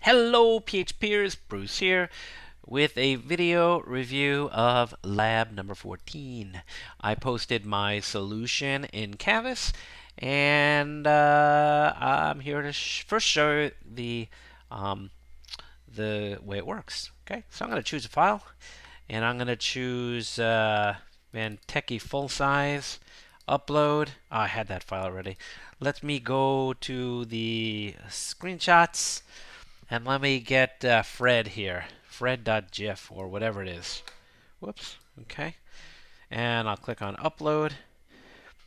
Hello PHPers, Bruce here with a video review of lab number 14. I posted my solution in Canvas and I'm here to first show um, the way it works. Okay, so I'm going to choose a file and I'm going to choose Manteki full size upload. Oh, I had that file already. Let me go to the screenshots. And let me get Fred here, fred.gif or whatever it is. Whoops, okay. And I'll click on upload.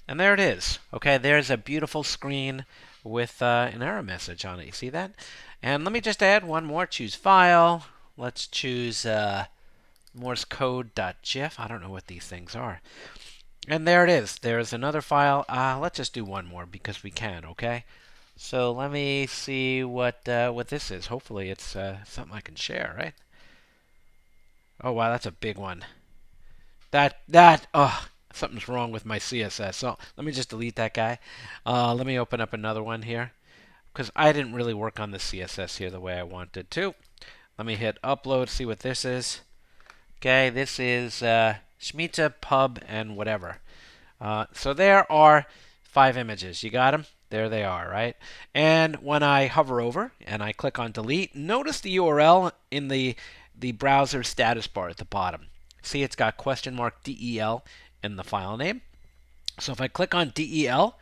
And there it is. Okay, there's a beautiful screen with an error message on it. You see that? And let me just add one more. Choose file. Let's choose Morse code.gif. I don't know what these things are. And there it is. There's another file. Let's just do one more because we can, okay? So let me see what this is. Hopefully it's something I can share, right? Oh wow, that's a big one. Oh, something's wrong with my CSS. So let me just delete that guy. Let me open up another one here because I didn't really work on the CSS here the way I wanted to. Let me hit upload. See what this is. Okay, this is Shmita pub and whatever. So there are 5 images. You got them? There they are, right? And when I hover over and I click on delete, notice the URL in the browser status bar at the bottom. See, it's got question mark DEL in the file name. So if I click on DEL,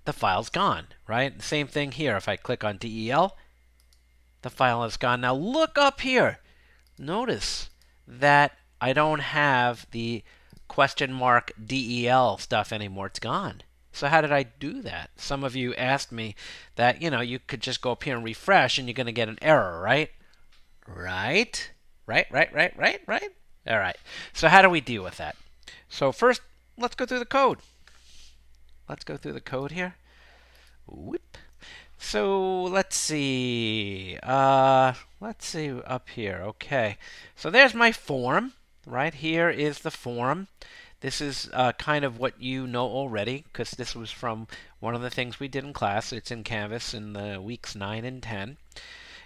the file's gone, right? Same thing here. If I click on DEL, the file is gone. Now look up here. Notice that I don't have the question mark DEL stuff anymore. It's gone. So how did I do that? Some of you asked me that, you could just go up here and refresh and you're going to get an error, right? Right? Right? All right. So how do we deal with that? So first, let's go through the code. Let's go through the code here. Whoop. So let's see. Let's see up here. Okay. So there's my form. Right here is the form. This is kind of what you know already because this was from one of the things we did in class. It's in Canvas in the weeks 9 and 10.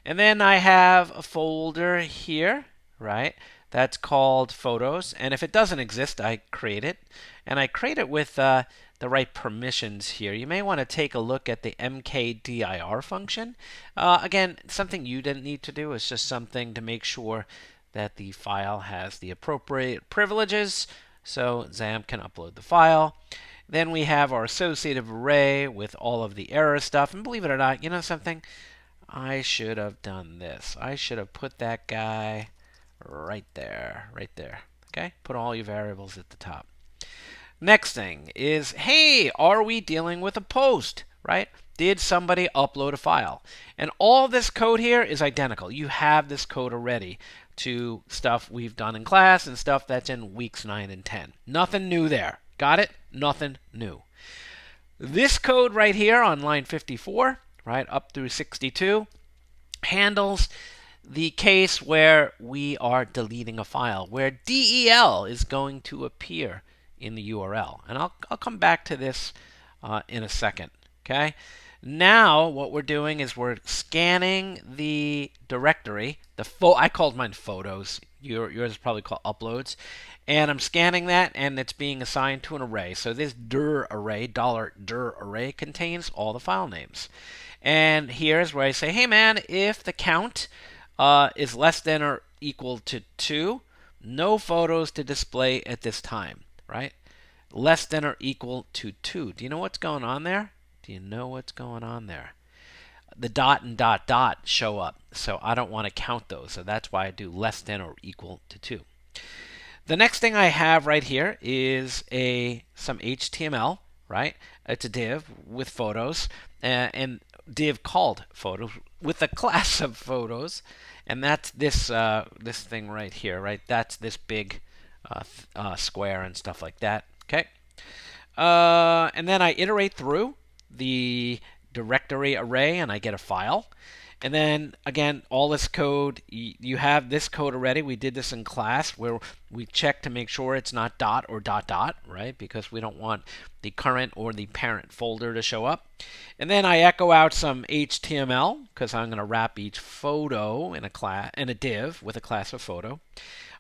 And then I have a folder here, right? That's called photos. And if it doesn't exist, I create it. And I create it with the right permissions here. You may want to take a look at the mkdir function. Again, something you didn't need to do. It's just something to make sure that the file has the appropriate privileges so XAMPP can upload the file. Then we have our associative array with all of the error stuff. And believe it or not, you know something? I should have done this. I should have put that guy right there. Okay? Put all your variables at the top. Next thing is, hey, are we dealing with a post, right? Did somebody upload a file? And all this code here is identical. You have this code already to stuff we've done in class and stuff that's in weeks 9 and 10. Nothing new there. Got it? Nothing new. This code right here on line 54, right, up through 62, handles the case where we are deleting a file, where DEL is going to appear in the URL. And I'll come back to this in a second. Okay. Now what we're doing is we're scanning the directory. I called mine photos. Yours is probably called uploads. And I'm scanning that, and it's being assigned to an array. So this dir array, $dir array, contains all the file names. And here's where I say, hey man, if the count is less than or equal to 2, no photos to display at this time, right? Less than or equal to 2. Do you know what's going on there? The dot and dot dot show up, so I don't want to count those. So that's why I do less than or equal to 2. The next thing I have right here is some HTML, right? It's a div with photos, and div called photos with a class of photos, and that's this thing right here, right? That's this big square and stuff like that. Okay, and then I iterate through the directory array, and I get a file. And then again, all this code, you have this code already. We did this in class where we check to make sure it's not dot or dot dot, right? Because we don't want the current or the parent folder to show up. And then I echo out some HTML because I'm going to wrap each photo in a div with a class of photo.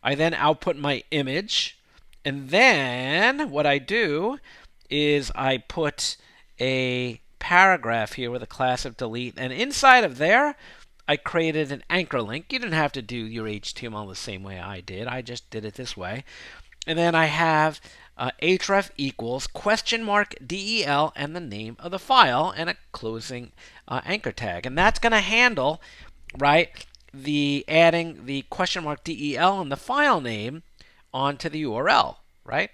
I then output my image, and then what I do is I put a paragraph here with a class of delete, and inside of there I created an anchor link. You didn't have to do your HTML the same way I did. I just did it this way. And then I have href equals question mark del and the name of the file and a closing anchor tag. And that's going to handle, right, the adding the question mark del and the file name onto the URL, right?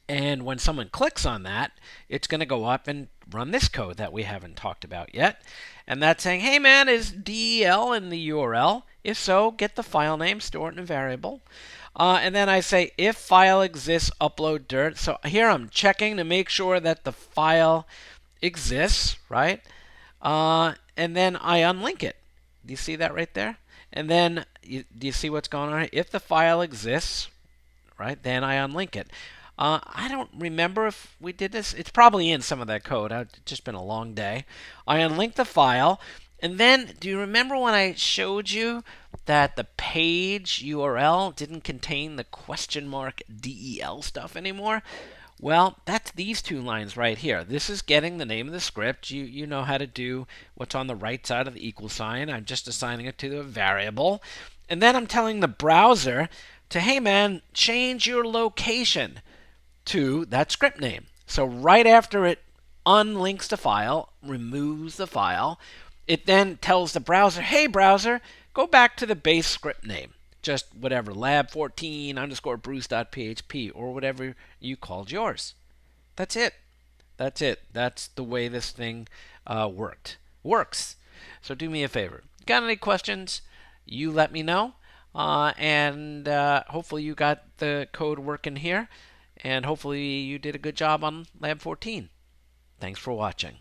And when someone clicks on that, it's going to go up and run this code that we haven't talked about yet. And that's saying, hey man, is del in the URL? If so, get the file name, store it in a variable. And then I say, if file exists, upload dirt. So here I'm checking to make sure that the file exists, right? And then I unlink it. Do you see that right there? And then, do you see what's going on here? If the file exists, right, then I unlink it. I don't remember if we did this. It's probably in some of that code. It's just been a long day. I unlink the file. And then, do you remember when I showed you that the page URL didn't contain the question mark del stuff anymore? Well, that's these two lines right here. This is getting the name of the script. You know how to do what's on the right side of the equal sign. I'm just assigning it to the variable. And then I'm telling the browser to, hey man, change your location to that script name. So right after it unlinks the file, removes the file, it then tells the browser, hey browser, go back to the base script name. Just whatever, lab14 underscore bruce.php or whatever you called yours. That's it. That's it. That's the way this thing works. So do me a favor. Got any questions? You let me know. And hopefully you got the code working here. And hopefully you did a good job on Lab 14. Thanks for watching.